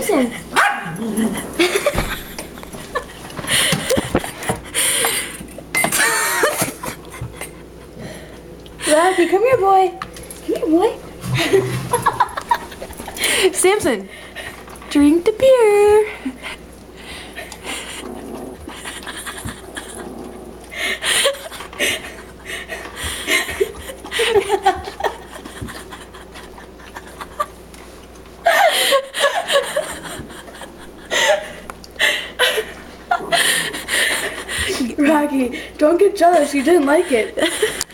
Samson. Rocky, come here, boy. Come here, boy. Samson, drink the beer. Rocky, don't get jealous. You didn't like it.